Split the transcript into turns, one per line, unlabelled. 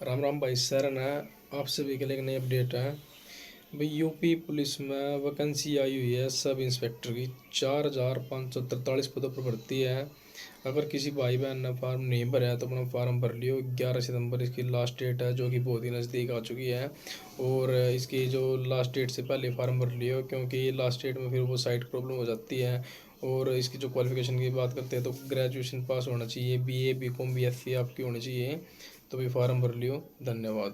राम राम भाई सर ना। आप सभी के लिए एक नई अपडेट है। भाई यूपी पुलिस में वैकेंसी आई हुई है सब इंस्पेक्टर की। 4,543 पदों पर भर्ती है। अगर किसी भाई बहन ने फार्म नहीं भरा है तो अपना फार्म भर लियो। 11 सितंबर इसकी लास्ट डेट है, जो कि बहुत ही नज़दीक आ चुकी है। और इसकी जो लास्ट डेट से पहले फार्म भर लियो, क्योंकि लास्ट डेट में फिर वो साइट प्रॉब्लम हो जाती है। और इसकी जो क्वालिफिकेशन की बात करते हैं तो ग्रेजुएशन पास होना चाहिए, बीए बीकॉम बीएससी आपकी होनी चाहिए। तो भी फार्म भर लियो। धन्यवाद।